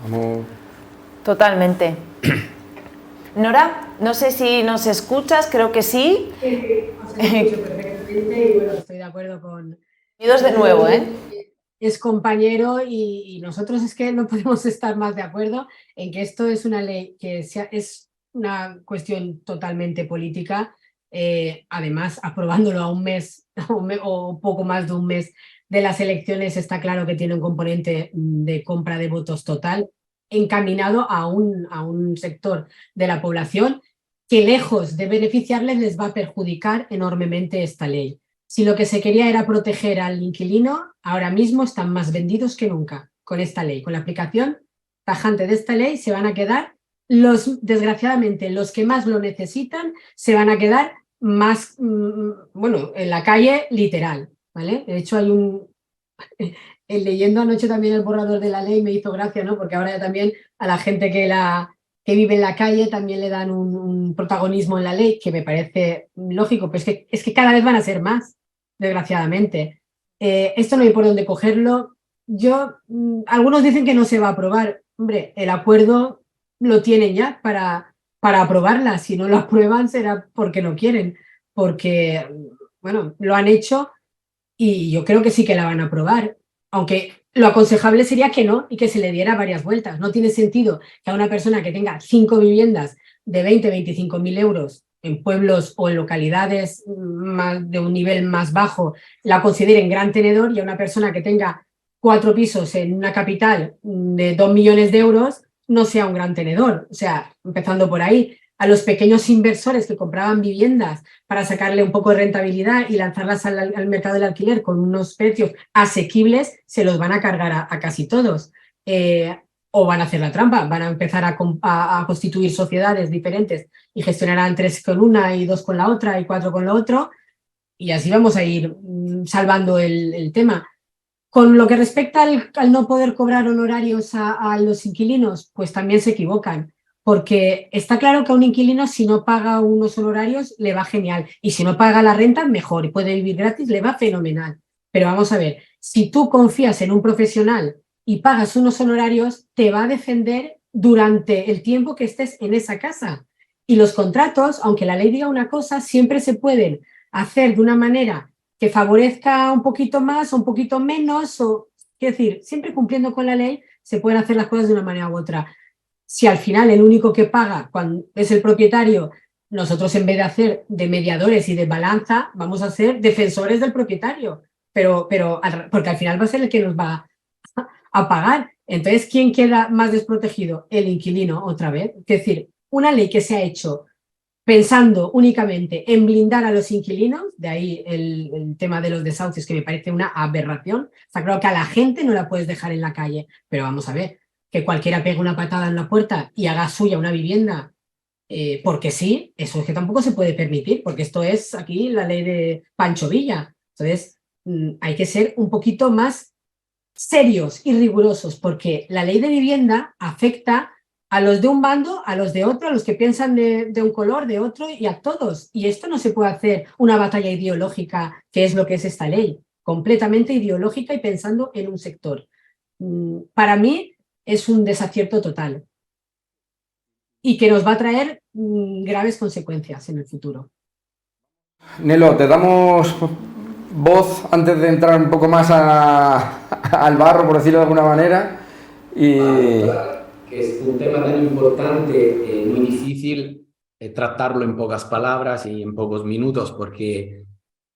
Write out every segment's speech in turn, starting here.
Vamos. Totalmente. Nora, no sé si nos escuchas, creo que sí. Os escucho perfectamente y bueno, estoy de acuerdo con... Bienvenidos de nuevo, ¿eh? Es compañero y nosotros es que no podemos estar más de acuerdo en que esto es una ley que es una cuestión totalmente política, además aprobándolo a un mes o poco más de un mes de las elecciones está claro que tiene un componente de compra de votos total encaminado a un sector de la población que lejos de beneficiarles les va a perjudicar enormemente esta ley. Si lo que se quería era proteger al inquilino, ahora mismo están más vendidos que nunca con esta ley. Con la aplicación tajante de esta ley se van a quedar desgraciadamente, los que más lo necesitan se van a quedar más, bueno, en la calle literal, ¿vale? De hecho, leyendo anoche también el borrador de la ley me hizo gracia, ¿no? Porque ahora ya también a la gente que vive en la calle también le dan un protagonismo en la ley que me parece lógico, pero es que cada vez van a ser más, desgraciadamente. Esto no hay por dónde cogerlo. Algunos dicen que no se va a aprobar. Hombre, el acuerdo lo tienen ya para aprobarla. Si no lo aprueban será porque no quieren, porque, bueno, lo han hecho y yo creo que sí que la van a aprobar, aunque lo aconsejable sería que no y que se le diera varias vueltas. No tiene sentido que a una persona que tenga 5 viviendas de 20-25 mil euros en pueblos o en localidades de un nivel más bajo la consideren gran tenedor y a una persona que tenga 4 pisos en una capital de 2 millones de euros no sea un gran tenedor. O sea, empezando por ahí, a los pequeños inversores que compraban viviendas para sacarle un poco de rentabilidad y lanzarlas al mercado del alquiler con unos precios asequibles, se los van a cargar a casi todos. O van a hacer la trampa, van a empezar a constituir sociedades diferentes y gestionarán 3 con una y 2 con la otra y 4 con lo otro y así vamos a ir salvando el tema. Con lo que respecta al no poder cobrar honorarios a los inquilinos, pues también se equivocan, porque está claro que a un inquilino si no paga unos honorarios le va genial y si no paga la renta mejor y puede vivir gratis, le va fenomenal. Pero vamos a ver, si tú confías en un profesional y pagas unos honorarios, te va a defender durante el tiempo que estés en esa casa. Y los contratos, aunque la ley diga una cosa, siempre se pueden hacer de una manera que favorezca un poquito más o un poquito menos, es decir, siempre cumpliendo con la ley se pueden hacer las cosas de una manera u otra. Si al final el único que paga cuando es el propietario, nosotros en vez de hacer de mediadores y de balanza, vamos a ser defensores del propietario, porque al final va a ser el que nos va a pagar. Entonces, ¿quién queda más desprotegido? El inquilino, otra vez. Es decir, una ley que se ha hecho pensando únicamente en blindar a los inquilinos, de ahí el tema de los desahucios, que me parece una aberración. Está claro que a la gente no la puedes dejar en la calle, pero vamos a ver, que cualquiera pegue una patada en la puerta y haga suya una vivienda, porque sí, eso es que tampoco se puede permitir, porque esto es aquí la ley de Pancho Villa. Entonces, hay que ser un poquito más serios y rigurosos, porque la ley de vivienda afecta a los de un bando, a los de otro, a los que piensan de un color, de otro y a todos. Y esto no se puede hacer una batalla ideológica, que es lo que es esta ley, completamente ideológica y pensando en un sector. Para mí es un desacierto total y que nos va a traer graves consecuencias en el futuro. Nelo, te damos voz antes de entrar un poco más al barro, por decirlo de alguna manera. Que es un tema tan importante, muy difícil tratarlo en pocas palabras y en pocos minutos, porque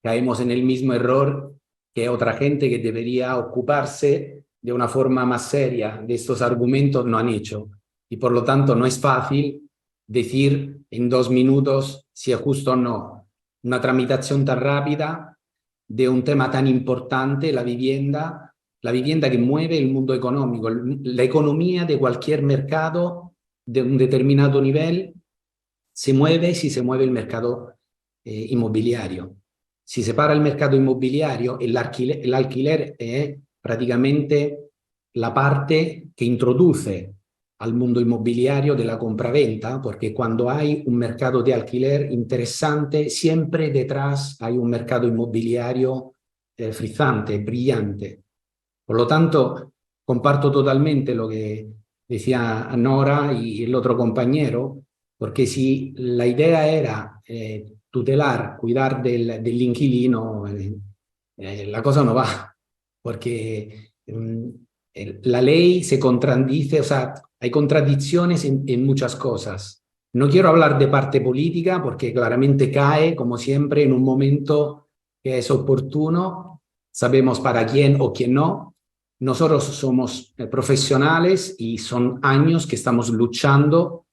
caemos en el mismo error que otra gente que debería ocuparse de una forma más seria de estos argumentos no han hecho. Y por lo tanto no es fácil decir en 2 minutos si es justo o no. Una tramitación tan rápida de un tema tan importante, la vivienda que mueve el mundo económico, la economía de cualquier mercado de un determinado nivel se mueve si se mueve el mercado inmobiliario. Si se para el mercado inmobiliario, el alquiler es prácticamente la parte que introduce al mundo inmobiliario de la compraventa, porque cuando hay un mercado de alquiler interesante, siempre detrás hay un mercado inmobiliario frizzante, brillante. Por lo tanto, comparto totalmente lo que decía Nora y el otro compañero, porque si la idea era tutelar, cuidar del inquilino, la cosa no va, porque la ley se contradice, o sea, hay contradicciones en muchas cosas. No quiero hablar de parte política porque claramente cae, como siempre, en un momento que es oportuno, sabemos para quién o quién no. Nosotros somos profesionales y son años que estamos luchando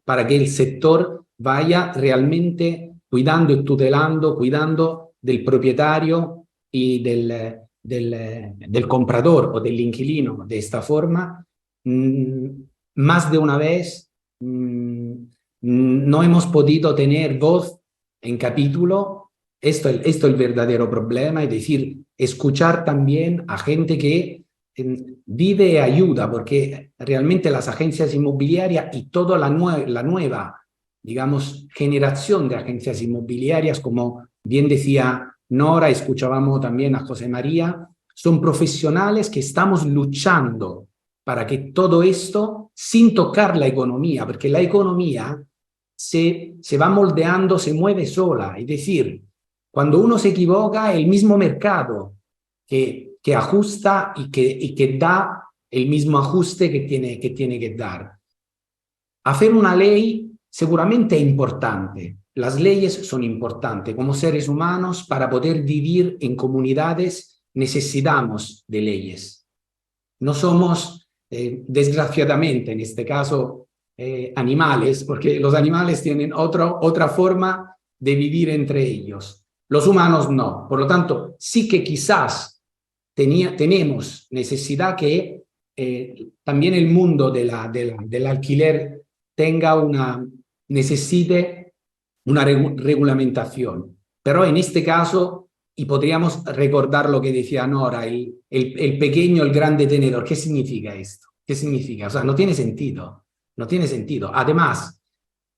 para que el sector vaya realmente cuidando y tutelando, cuidando del propietario y del comprador o del inquilino de esta forma. Más de una vez no hemos podido tener voz en capítulo. Esto es el verdadero problema, es decir, escuchar también a gente que vive y ayuda, porque realmente las agencias inmobiliarias y toda la nueva, digamos, generación de agencias inmobiliarias, como bien decía Nora, escuchábamos también a José María, son profesionales que estamos luchando para que todo esto, sin tocar la economía, porque la economía se va moldeando, se mueve sola, es decir, cuando uno se equivoca, el mismo mercado que ajusta y que da el mismo ajuste que tiene que dar. Hacer una ley seguramente es importante. Las leyes son importantes. Como seres humanos, para poder vivir en comunidades, necesitamos de leyes. No somos, desgraciadamente, en este caso, animales, porque los animales tienen otra forma de vivir entre ellos. Los humanos no. Por lo tanto, sí que quizás tenemos necesidad que también el mundo del alquiler necesite una regulamentación. Pero en este caso, y podríamos recordar lo que decía Nora, el pequeño, el grande tenedor. ¿Qué significa esto? ¿Qué significa? O sea, no tiene sentido. No tiene sentido. Además,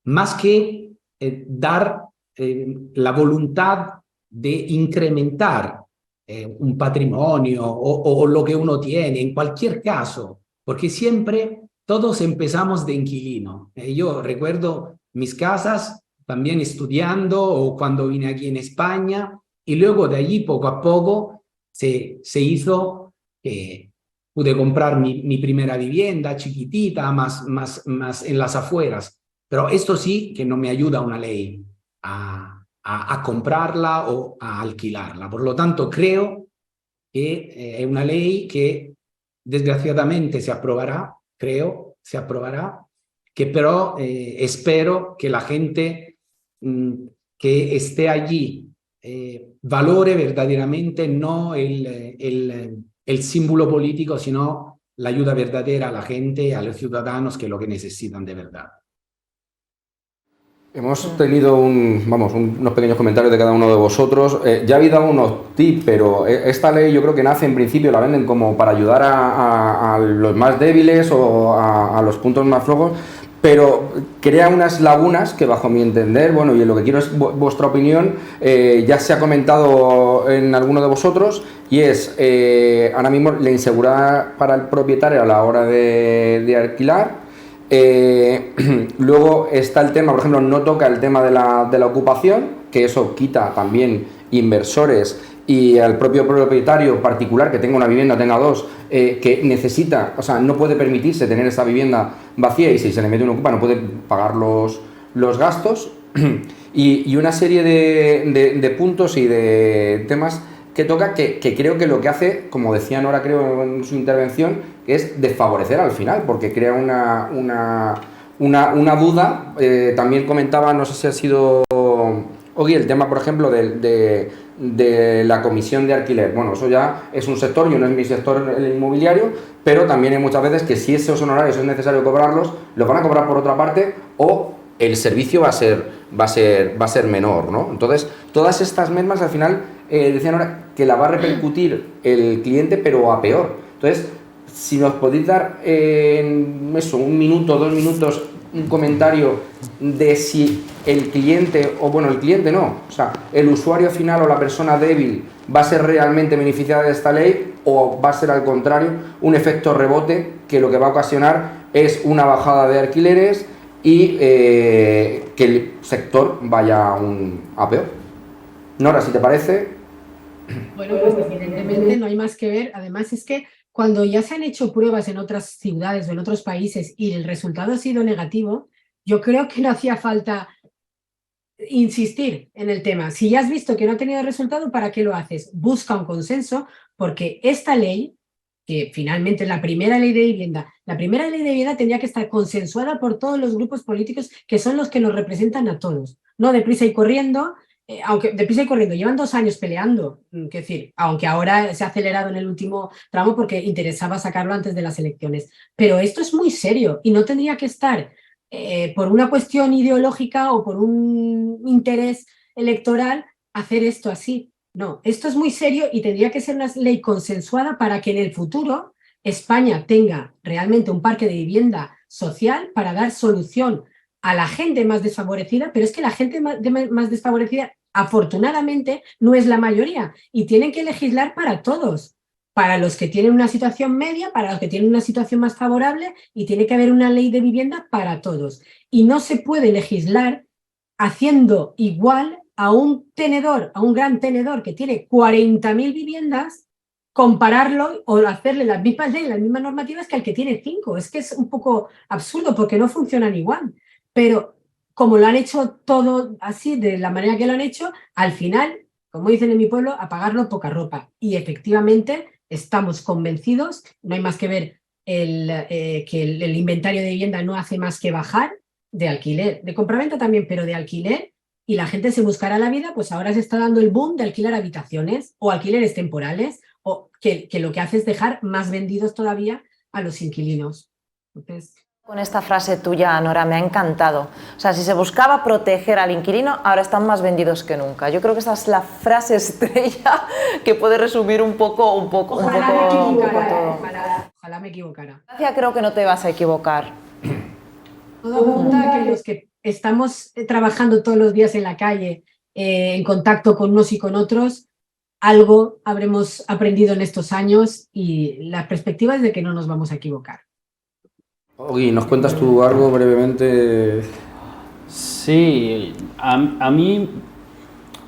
más que dar la voluntad de incrementar un patrimonio o lo que uno tiene, en cualquier caso, porque siempre todos empezamos de inquilino. Yo recuerdo mis casas también estudiando o cuando vine aquí en España y luego de allí poco a poco se hizo que pude comprar mi primera vivienda chiquitita, más en las afueras. Pero esto sí que no me ayuda una ley a comprarla o a alquilarla. Por lo tanto, creo que es una ley que desgraciadamente se aprobará, creo, se aprobará, que pero espero que la gente que esté allí valore verdaderamente no el símbolo político, sino la ayuda verdadera a la gente, a los ciudadanos, que es lo que necesitan de verdad. Hemos tenido unos pequeños comentarios de cada uno de vosotros. Ya habéis dado unos tips, pero esta ley yo creo que nace en principio, la venden como para ayudar a los más débiles o a los puntos más flojos, pero crea unas lagunas que bajo mi entender, bueno, y lo que quiero es vuestra opinión, ya se ha comentado en alguno de vosotros, y es ahora mismo la inseguridad para el propietario a la hora de alquilar. Luego está el tema, por ejemplo, no toca el tema de la ocupación, que eso quita también inversores y al propio propietario particular que tenga una vivienda, tenga dos, que necesita, o sea, no puede permitirse tener esa vivienda vacía y si se le mete un ocupa no puede pagar los gastos y una serie de puntos y de temas que toca que creo que lo que hace, como decía Nora creo en su intervención, es desfavorecer al final, porque crea una duda. También comentaba, no sé si ha sido Ogui, el tema, por ejemplo, de la comisión de alquiler. Bueno, eso ya es un sector, yo no es mi sector el inmobiliario, pero también hay muchas veces que si esos honorarios es necesario cobrarlos, los van a cobrar por otra parte o el servicio va a ser menor, ¿no? Entonces, todas estas mermas al final decían ahora que la va a repercutir el cliente, pero a peor. Entonces, si nos podéis dar en eso, 1 minuto, 2 minutos, un comentario de si el cliente, o bueno, el cliente no, o sea, el usuario final o la persona débil va a ser realmente beneficiada de esta ley o va a ser al contrario un efecto rebote que lo que va a ocasionar es una bajada de alquileres y que el sector vaya a peor? Nora, si te parece. Bueno, pues evidentemente no hay más que ver. Además es que cuando ya se han hecho pruebas en otras ciudades o en otros países y el resultado ha sido negativo, yo creo que no hacía falta insistir en el tema. Si ya has visto que no ha tenido resultado, ¿para qué lo haces? Busca un consenso, porque esta ley, que finalmente es la primera ley de vivienda tendría que estar consensuada por todos los grupos políticos que son los que nos representan a todos. No deprisa y corriendo, aunque deprisa y corriendo, llevan 2 años peleando, es decir, aunque ahora se ha acelerado en el último tramo porque interesaba sacarlo antes de las elecciones. Pero esto es muy serio y no tendría que estar por una cuestión ideológica o por un interés electoral hacer esto así. No, esto es muy serio y tendría que ser una ley consensuada para que en el futuro España tenga realmente un parque de vivienda social para dar solución a la gente más desfavorecida, pero es que la gente más desfavorecida, afortunadamente, no es la mayoría y tienen que legislar para todos, para los que tienen una situación media, para los que tienen una situación más favorable, y tiene que haber una ley de vivienda para todos. Y no se puede legislar haciendo igual a un tenedor, a un gran tenedor que tiene 40.000 viviendas, compararlo o hacerle las mismas leyes, las mismas normativas que al que tiene 5. Es que es un poco absurdo porque no funcionan igual. Pero como lo han hecho todo así, de la manera que lo han hecho, al final, como dicen en mi pueblo, a pagarlo poca ropa. Y efectivamente estamos convencidos, no hay más que ver que el inventario de vivienda no hace más que bajar de alquiler, de compraventa también, pero de alquiler, y la gente se buscará la vida. Pues ahora se está dando el boom de alquilar habitaciones o alquileres temporales, o que lo que hace es dejar más vendidos todavía a los inquilinos. Entonces, con esta frase tuya, Nora, me ha encantado. O sea, si se buscaba proteger al inquilino, ahora están más vendidos que nunca. Yo creo que esa es la frase estrella que puede resumir un poco todo. Ojalá me equivocara. Gracias, creo que no te vas a equivocar. Todo apunta a que los que estamos trabajando todos los días en la calle, en contacto con unos y con otros, algo habremos aprendido en estos años y la perspectiva es de que no nos vamos a equivocar. Ogi, ¿nos cuentas tú algo brevemente? Sí, a mí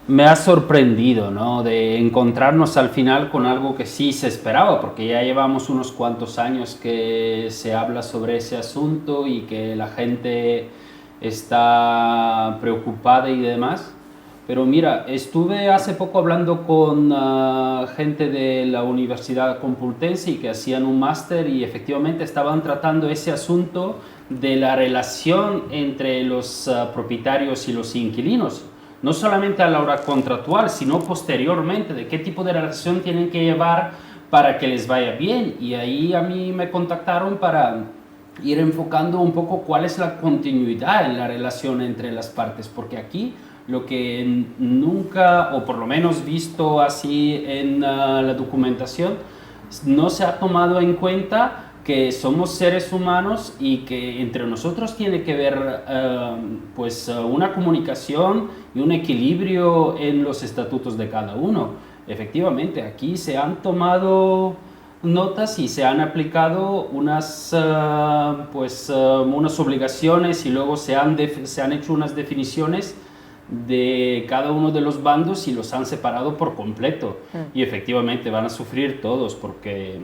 me ha sorprendido, ¿no?, de encontrarnos al final con algo que sí se esperaba, porque ya llevamos unos cuantos años que se habla sobre ese asunto y que la gente está preocupada y demás. Pero mira, estuve hace poco hablando con gente de la Universidad Complutense y que hacían un máster y efectivamente estaban tratando ese asunto de la relación entre los propietarios y los inquilinos. No solamente a la hora contractual, sino posteriormente, de qué tipo de relación tienen que llevar para que les vaya bien. Y ahí a mí me contactaron para ir enfocando un poco cuál es la continuidad en la relación entre las partes, porque aquí lo que nunca, o por lo menos visto así en la documentación, no se ha tomado en cuenta que somos seres humanos y que entre nosotros tiene que haber una comunicación y un equilibrio en los estatutos de cada uno. Efectivamente, aquí se han tomado notas y se han aplicado unas obligaciones y luego se han hecho unas definiciones de cada uno de los bandos y los han separado por completo. Y efectivamente van a sufrir todos, porque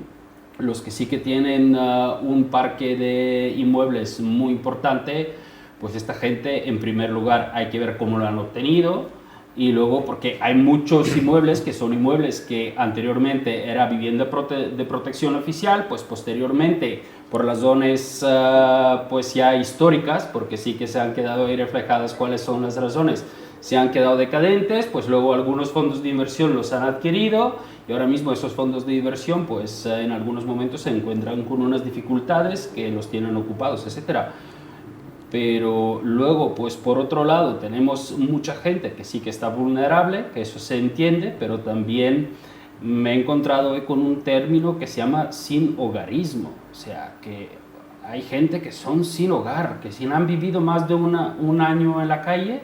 los que sí que tienen un parque de inmuebles muy importante, pues esta gente, en primer lugar, hay que ver cómo lo han obtenido, y luego porque hay muchos inmuebles que son inmuebles que anteriormente era vivienda de protección oficial, pues posteriormente por las zonas pues ya históricas, porque sí que se han quedado ahí reflejadas cuáles son las razones, se han quedado decadentes, pues luego algunos fondos de inversión los han adquirido y ahora mismo esos fondos de inversión pues en algunos momentos se encuentran con unas dificultades que los tienen ocupados, etcétera. Pero luego, pues por otro lado, tenemos mucha gente que sí que está vulnerable, que eso se entiende, pero también me he encontrado hoy con un término que se llama sin hogarismo. O sea, que hay gente que son sin hogar, que si han vivido más de un año en la calle,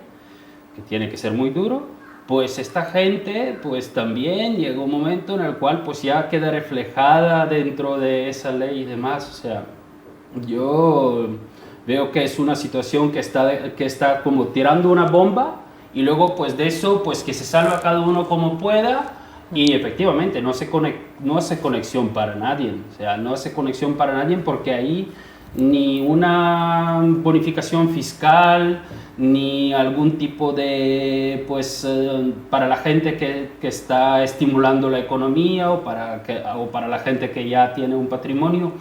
que tiene que ser muy duro, pues esta gente pues también llega un momento en el cual pues ya queda reflejada dentro de esa ley y demás. O sea, yo veo que es una situación que está como tirando una bomba y luego pues de eso pues que se salva cada uno como pueda. Y efectivamente no hace conexión para nadie, o sea, no hace conexión para nadie porque ahí ni una bonificación fiscal, ni algún tipo de, pues, para la gente que está estimulando la economía o para la gente que ya tiene un patrimonio,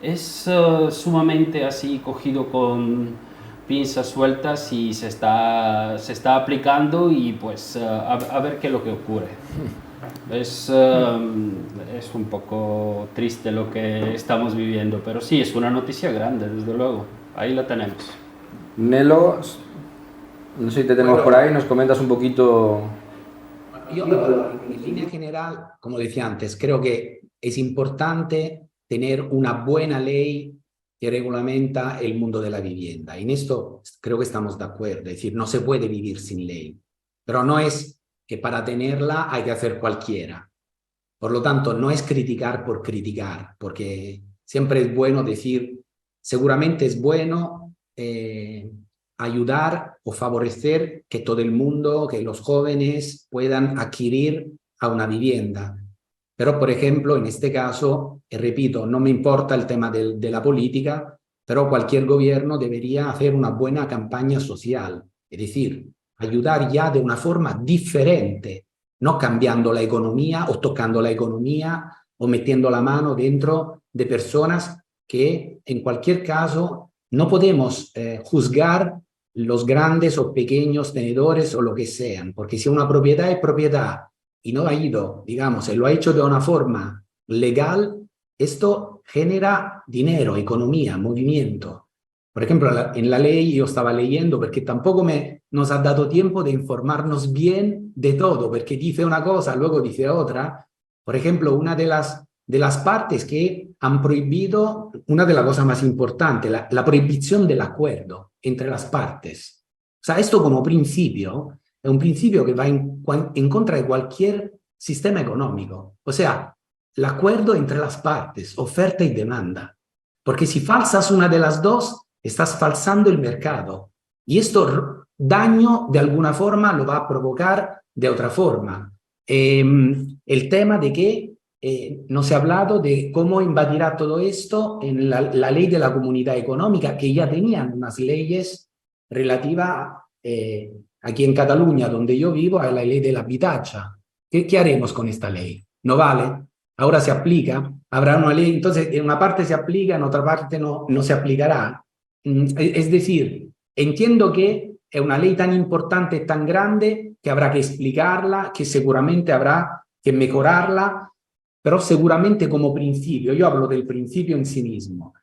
es sumamente así cogido con pinzas sueltas y se está aplicando y pues a ver qué es lo que ocurre. Es un poco triste lo que estamos viviendo, pero sí, es una noticia grande, desde luego. Ahí la tenemos. Nelo, no sé si te tenemos por ahí, nos comentas un poquito. Yo, en línea general, como decía antes, creo que es importante tener una buena ley que regulamenta el mundo de la vivienda. Y en esto creo que estamos de acuerdo, es decir, no se puede vivir sin ley, pero no es que para tenerla hay que hacer cualquiera. Por lo tanto, no es criticar por criticar, porque siempre es bueno decir, seguramente es bueno ayudar o favorecer que todo el mundo, que los jóvenes puedan adquirir a una vivienda. Pero, por ejemplo, en este caso, repito, no me importa el tema de la política, pero cualquier gobierno debería hacer una buena campaña social, es decir, ayudar ya de una forma diferente, no cambiando la economía o tocando la economía o metiendo la mano dentro de personas que en cualquier caso no podemos juzgar los grandes o pequeños tenedores o lo que sean, porque si una propiedad es propiedad y no ha ido, digamos, se lo ha hecho de una forma legal, esto genera dinero, economía, movimiento. Por ejemplo, en la ley yo estaba leyendo, porque tampoco nos ha dado tiempo de informarnos bien de todo, porque dice una cosa, luego dice otra. Por ejemplo, una de las partes que han prohibido, una de las cosas más importantes, la prohibición del acuerdo entre las partes. O sea, esto como principio, es un principio que va en contra de cualquier sistema económico. O sea, el acuerdo entre las partes, oferta y demanda. Porque si falsas una de las dos, estás falsando el mercado. Y esto daño de alguna forma lo va a provocar de otra forma. El tema de que no se ha hablado de cómo invadirá todo esto en la ley de la comunidad económica, que ya tenían unas leyes relativas aquí en Cataluña, donde yo vivo, a la ley de la habitacha. ¿Qué haremos con esta ley? ¿No vale? Ahora se aplica, habrá una ley, entonces en una parte se aplica, en otra parte no se aplicará. Es decir, entiendo que es una ley tan importante, tan grande, que habrá que explicarla, que seguramente habrá que mejorarla, pero seguramente como principio, yo hablo del principio en sí mismo,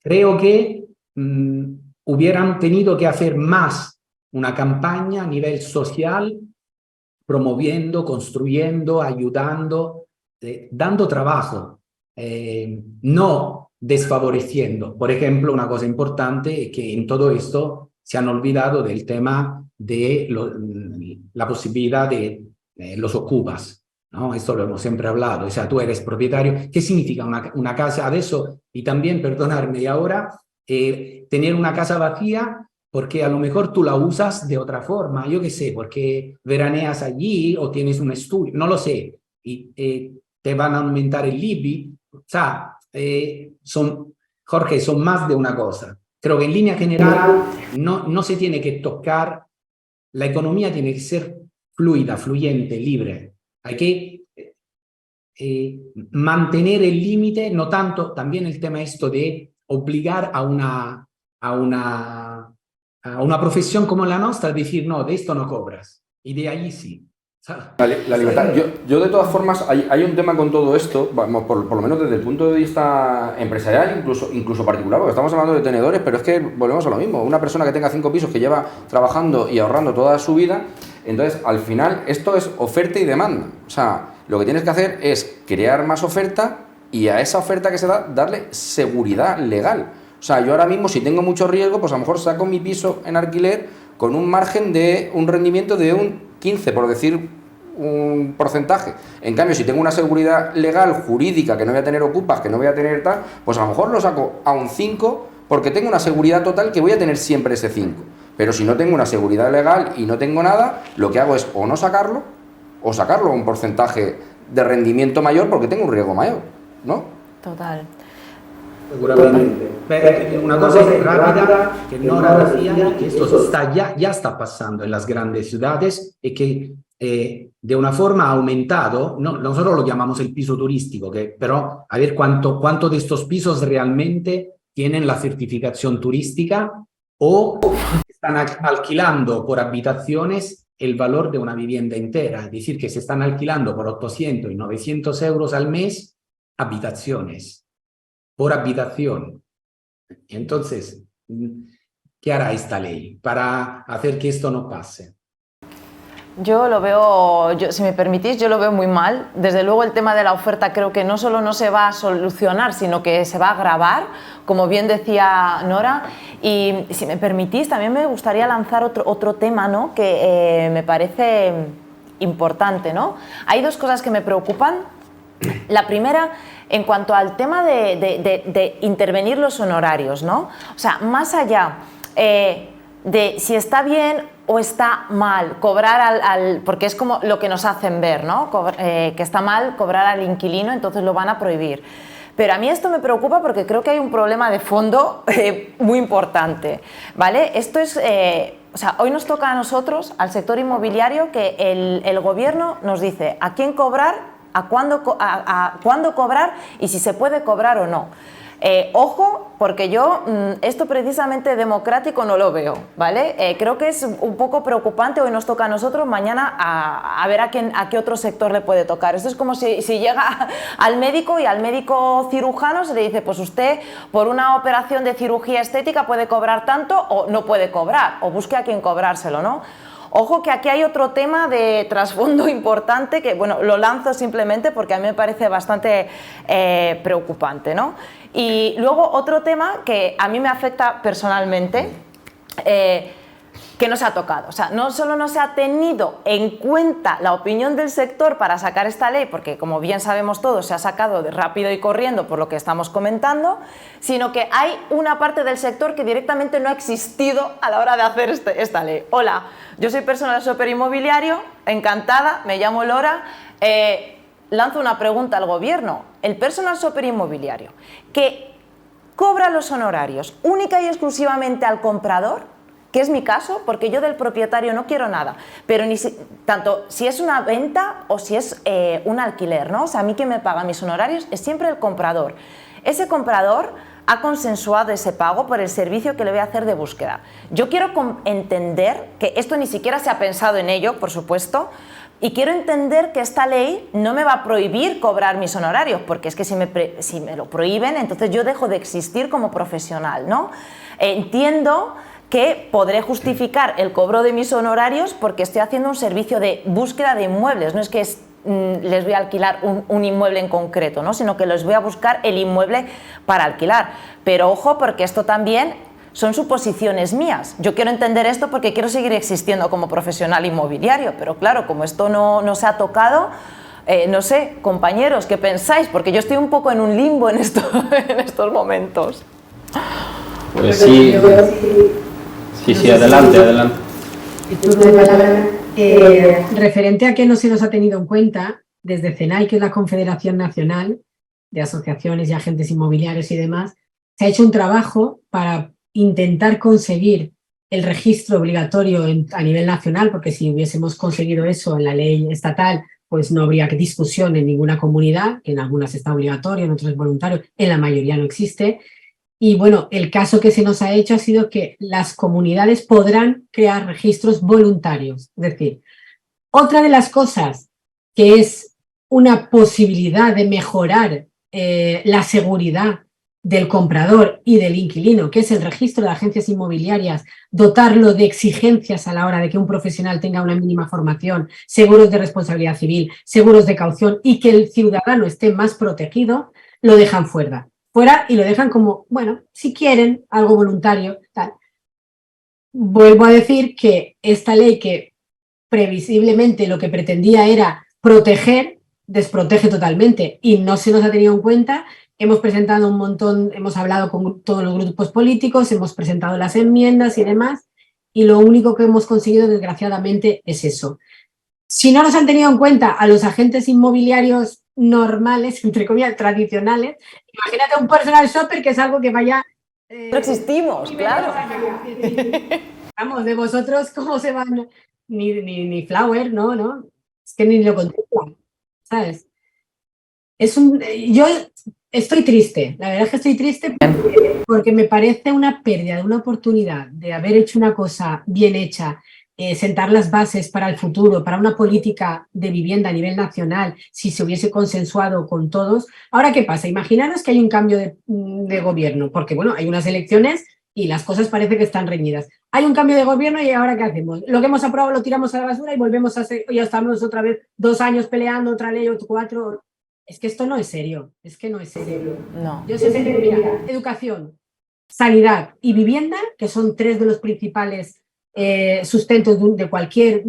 creo que hubieran tenido que hacer más una campaña a nivel social, promoviendo, construyendo, ayudando, dando trabajo, no desfavoreciendo. Por ejemplo, una cosa importante es que en todo esto se han olvidado del tema de la posibilidad de los ocupas, ¿no? Esto lo hemos siempre hablado, o sea, tú eres propietario. ¿Qué significa una casa? Adesso, y también, perdonarme, y ahora, tener una casa vacía porque a lo mejor tú la usas de otra forma, yo qué sé, porque veraneas allí o tienes un estudio, no lo sé, y te van a aumentar el IBI, o sea, Jorge, son más de una cosa. Creo que en línea general no se tiene que tocar, la economía tiene que ser fluida, fluyente, libre. Hay que mantener el límite, no tanto, también el tema esto de obligar a una profesión como la nuestra, decir, no, de esto no cobras, y de allí sí. La libertad. Yo de todas formas, hay un tema con todo esto, vamos, por lo menos desde el punto de vista empresarial, incluso particular, porque estamos hablando de tenedores, pero es que volvemos a lo mismo. Una persona que tenga 5 pisos, que lleva trabajando y ahorrando toda su vida, entonces al final esto es oferta y demanda. O sea, lo que tienes que hacer es crear más oferta y a esa oferta que se da, darle seguridad legal. O sea, yo ahora mismo, si tengo mucho riesgo, pues a lo mejor saco mi piso en alquiler con un margen de un rendimiento de un 15, por decir un porcentaje. En cambio, si tengo una seguridad legal, jurídica, que no voy a tener ocupas, que no voy a tener tal, pues a lo mejor lo saco a un 5 porque tengo una seguridad total que voy a tener siempre ese 5. Pero si no tengo una seguridad legal y no tengo nada, lo que hago es o no sacarlo, o sacarlo a un porcentaje de rendimiento mayor porque tengo un riesgo mayor, ¿no? Total. Seguramente. Una cosa rápida que Nora decía, que esto ya está pasando en las grandes ciudades y que de una forma ha aumentado, nosotros lo llamamos el piso turístico, pero a ver cuánto de estos pisos realmente tienen la certificación turística o están alquilando por habitaciones el valor de una vivienda entera, es decir, que se están alquilando por 800 y 900 euros al mes habitaciones, por habitación. Entonces, ¿qué hará esta ley para hacer que esto no pase? Yo lo veo, si me permitís, yo lo veo muy mal. Desde luego el tema de la oferta creo que no solo no se va a solucionar, sino que se va a agravar, como bien decía Nora. Y si me permitís, también me gustaría lanzar otro tema, ¿no?, que me parece importante, ¿no? Hay dos cosas que me preocupan. La primera, en cuanto al tema de intervenir los honorarios, ¿no? O sea, más allá de si está bien o está mal cobrar porque es como lo que nos hacen ver, ¿no? Que está mal cobrar al inquilino, entonces lo van a prohibir. Pero a mí esto me preocupa porque creo que hay un problema de fondo muy importante, ¿vale? Esto es, o sea, hoy nos toca a nosotros, al sector inmobiliario, que el gobierno nos dice a quién cobrar, a cuándo cobrar y si se puede cobrar o no. Ojo, porque yo esto precisamente democrático no lo veo, ¿vale? Creo que es un poco preocupante, hoy nos toca a nosotros, mañana a ver a qué otro sector le puede tocar. Esto es como si llega al médico y al médico cirujano se le dice, pues usted por una operación de cirugía estética puede cobrar tanto o no puede cobrar, o busque a quién cobrárselo, ¿no? Ojo que aquí hay otro tema de trasfondo importante que, bueno, lo lanzo simplemente porque a mí me parece bastante preocupante, ¿no? Y luego otro tema que a mí me afecta personalmente, que no se ha tocado. O sea, no solo no se ha tenido en cuenta la opinión del sector para sacar esta ley, porque como bien sabemos todos se ha sacado de rápido y corriendo por lo que estamos comentando, sino que hay una parte del sector que directamente no ha existido a la hora de hacer esta ley. Hola, yo soy personal shopper inmobiliario, encantada, me llamo Lora, lanzo una pregunta al gobierno. El personal shopper inmobiliario que cobra los honorarios única y exclusivamente al comprador, que es mi caso, porque yo del propietario no quiero nada, pero tanto si es una venta o si es un alquiler, ¿no? O sea, a mí quien me paga mis honorarios es siempre el comprador. Ese comprador ha consensuado ese pago por el servicio que le voy a hacer de búsqueda. Yo quiero entender que esto ni siquiera se ha pensado en ello, por supuesto, y quiero entender que esta ley no me va a prohibir cobrar mis honorarios, porque es que si me lo prohíben, entonces yo dejo de existir como profesional, ¿no? Entiendo que podré justificar el cobro de mis honorarios porque estoy haciendo un servicio de búsqueda de inmuebles, no es que les voy a alquilar un inmueble en concreto, ¿no?, sino que les voy a buscar el inmueble para alquilar. Pero ojo, porque esto también son suposiciones mías. Yo quiero entender esto porque quiero seguir existiendo como profesional inmobiliario, pero claro, como esto no se ha tocado, no sé, compañeros, ¿qué pensáis? Porque yo estoy un poco en un limbo en estos momentos. Pues sí. Sí, adelante. Referente a que no se nos ha tenido en cuenta, desde CENAI, que es la Confederación Nacional de Asociaciones y Agentes Inmobiliarios y demás, se ha hecho un trabajo para intentar conseguir el registro obligatorio a nivel nacional, porque si hubiésemos conseguido eso en la ley estatal, pues no habría discusión en ninguna comunidad, que en algunas está obligatorio, en otras es voluntario, en la mayoría no existe. Y bueno, el caso que se nos ha hecho ha sido que las comunidades podrán crear registros voluntarios. Es decir, otra de las cosas que es una posibilidad de mejorar la seguridad del comprador y del inquilino, que es el registro de agencias inmobiliarias, dotarlo de exigencias a la hora de que un profesional tenga una mínima formación, seguros de responsabilidad civil, seguros de caución y que el ciudadano esté más protegido, lo dejan fuera y lo dejan como, bueno, si quieren, algo voluntario, tal. Vuelvo a decir que esta ley que previsiblemente lo que pretendía era proteger, desprotege totalmente y no se nos ha tenido en cuenta. Hemos presentado un montón, hemos hablado con todos los grupos políticos, hemos presentado las enmiendas y demás, y lo único que hemos conseguido, desgraciadamente, es eso. Si no nos han tenido en cuenta a los agentes inmobiliarios normales, entre comillas, tradicionales, imagínate un personal shopper, que es algo que vaya... No existimos, claro. Vamos, de vosotros, ¿cómo se van? Ni Flower, ¿no? Es que ni lo contemplan, ¿sabes? Yo estoy triste, la verdad es que estoy triste porque me parece una pérdida de una oportunidad de haber hecho una cosa bien hecha, sentar las bases para el futuro, para una política de vivienda a nivel nacional, si se hubiese consensuado con todos. Ahora, ¿qué pasa? Imaginaros que hay un cambio de gobierno, porque bueno, hay unas elecciones y las cosas parece que están reñidas. Hay un cambio de gobierno y ¿ahora qué hacemos? Lo que hemos aprobado lo tiramos a la basura y volvemos a hacer, ya estamos otra vez 2 años peleando, otra ley, 4. Es que esto no es serio, es que no es serio. No. Yo sé que, mira, educación, sanidad y vivienda, que son 3 de los principales sustentos de cualquier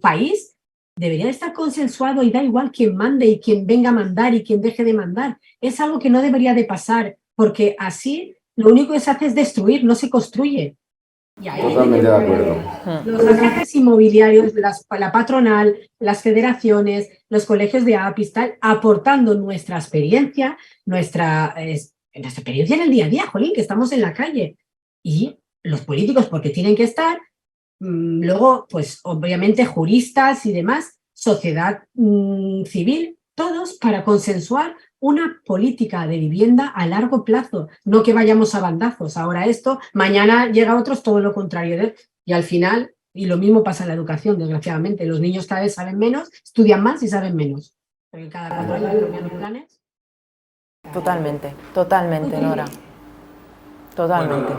país, debería estar consensuado y da igual quién mande y quién venga a mandar y quién deje de mandar. Es algo que no debería de pasar, porque así lo único que se hace es destruir, no se construye. Totalmente de acuerdo. Los agentes inmobiliarios, la patronal, las federaciones, los colegios de APIs, tal, aportando nuestra experiencia, nuestra experiencia en el día a día, jolín, que estamos en la calle. Y los políticos, porque tienen que estar, luego, pues obviamente juristas y demás, sociedad civil, todos para consensuar una política de vivienda a largo plazo, no que vayamos a bandazos. Ahora esto, mañana llega a otros todo lo contrario. Y al final, y lo mismo pasa en la educación, desgraciadamente, los niños cada vez saben menos, estudian más y saben menos. Porque cada 4 años cambian los planes. Totalmente, Nora. Totalmente.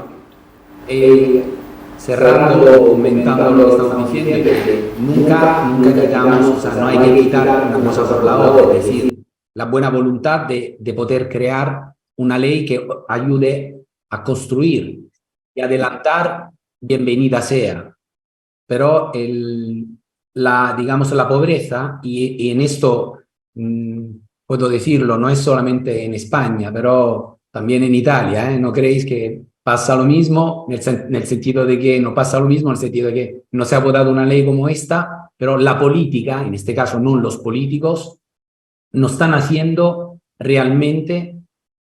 Bueno, cerrando, comentando lo que estamos diciendo, que nunca quitamos, o sea, no hay que quitar una cosa por la otra, es decir, la buena voluntad de poder crear una ley que ayude a construir y adelantar, bienvenida sea. Pero digamos, la pobreza, y en esto puedo decirlo, no es solamente en España, pero también en Italia, ¿eh? No creéis que pasa lo mismo, nel sentido de que no pasa lo mismo, en el sentido de que no se ha votado una ley como esta, pero la política, en este caso no los políticos, no están haciendo realmente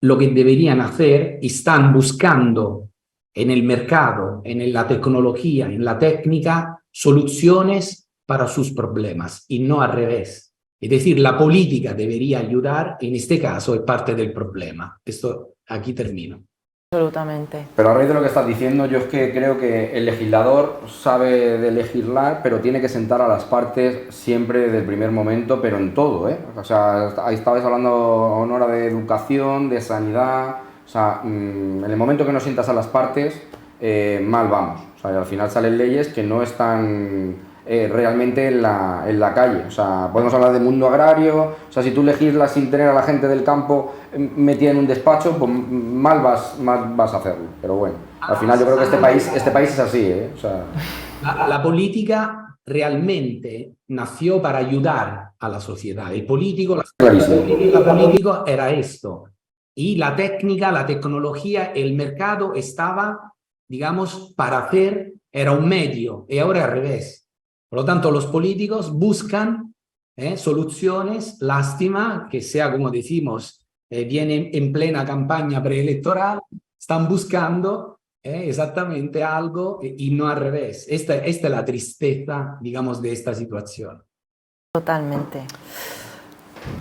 lo que deberían hacer y están buscando en el mercado, en la tecnología, en la técnica, soluciones para sus problemas y no al revés. Es decir, la política debería ayudar, en este caso es parte del problema. Esto aquí termino. Absolutamente. Pero a raíz de lo que estás diciendo, yo es que creo que el legislador sabe de legislar, pero tiene que sentar a las partes siempre desde el primer momento, pero en todo, ¿eh? O sea, ahí estabais hablando, Nora, de educación, de sanidad. O sea, en el momento que no sientas a las partes, mal vamos. O sea, al final salen leyes que no están realmente en la calle. O sea, podemos hablar de mundo agrario. O sea, si tú legislas sin tener a la gente del campo metida en un despacho, pues mal vas a hacerlo. Pero bueno, al final yo creo que este país es así, ¿eh? O sea... La política realmente nació para ayudar a la sociedad. El político, político era esto. Y la técnica, la tecnología, el mercado estaba, digamos, para hacer, era un medio, y ahora al revés. Por lo tanto, los políticos buscan soluciones. Lástima que sea, como decimos, viene en plena campaña preelectoral, están buscando exactamente algo y no al revés. Esta es la tristeza, digamos, de esta situación. Totalmente.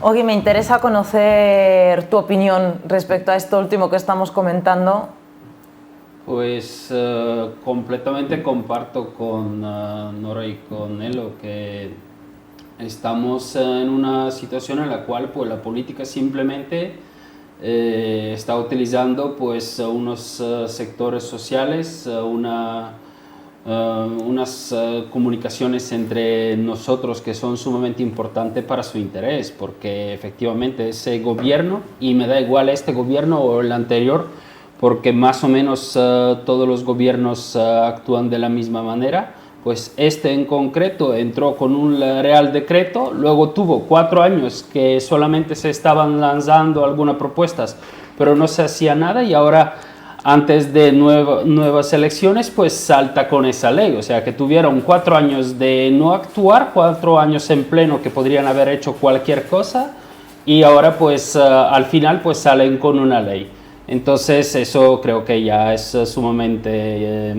Ogi, me interesa conocer tu opinión respecto a esto último que estamos comentando. Pues completamente comparto con Nora y con Elo que estamos en una situación en la cual pues, la política simplemente está utilizando pues, unos sectores sociales, unas comunicaciones entre nosotros que son sumamente importantes para su interés, porque efectivamente ese gobierno, y me da igual este gobierno o el anterior, porque más o menos todos los gobiernos actúan de la misma manera, pues este en concreto entró con un Real Decreto, luego tuvo 4 años que solamente se estaban lanzando algunas propuestas, pero no se hacía nada, y ahora antes de nuevas elecciones pues salta con esa ley, o sea que tuvieron 4 años de no actuar, 4 años en pleno que podrían haber hecho cualquier cosa, y ahora pues al final pues salen con una ley. Entonces eso creo que ya es sumamente...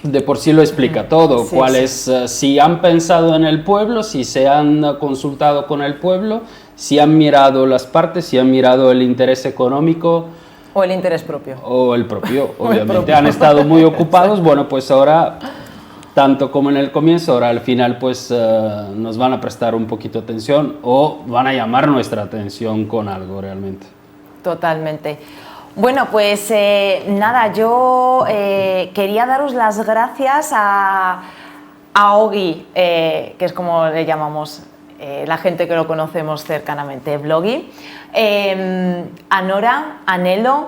de por sí lo explica todo, Sí, cuál sí. es, si han pensado en el pueblo, si se han consultado con el pueblo, si han mirado las partes, si han mirado el interés económico O el interés propio. o el propio, O el obviamente. propio. Han estado muy ocupados, bueno, pues ahora, tanto como en el comienzo, ahora al final pues nos van a prestar un poquito de atención o van a llamar nuestra atención con algo realmente. Totalmente. Bueno, pues nada, yo quería daros las gracias a Ogi, que es como le llamamos la gente que lo conocemos cercanamente, Bloggy, a Nora, a Nelo,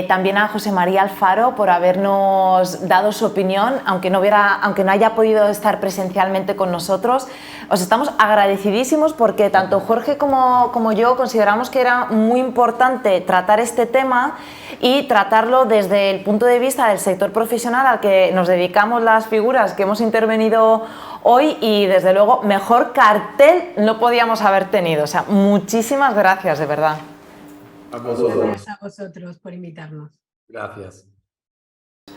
también a José María Alfaro por habernos dado su opinión, aunque no haya podido estar presencialmente con nosotros. Os estamos agradecidísimos porque tanto Jorge como yo consideramos que era muy importante tratar este tema y tratarlo desde el punto de vista del sector profesional al que nos dedicamos las figuras que hemos intervenido hoy, y desde luego mejor cartel no podíamos haber tenido. O sea, muchísimas gracias, de verdad. A vosotros. Gracias a vosotros por invitarnos. Gracias.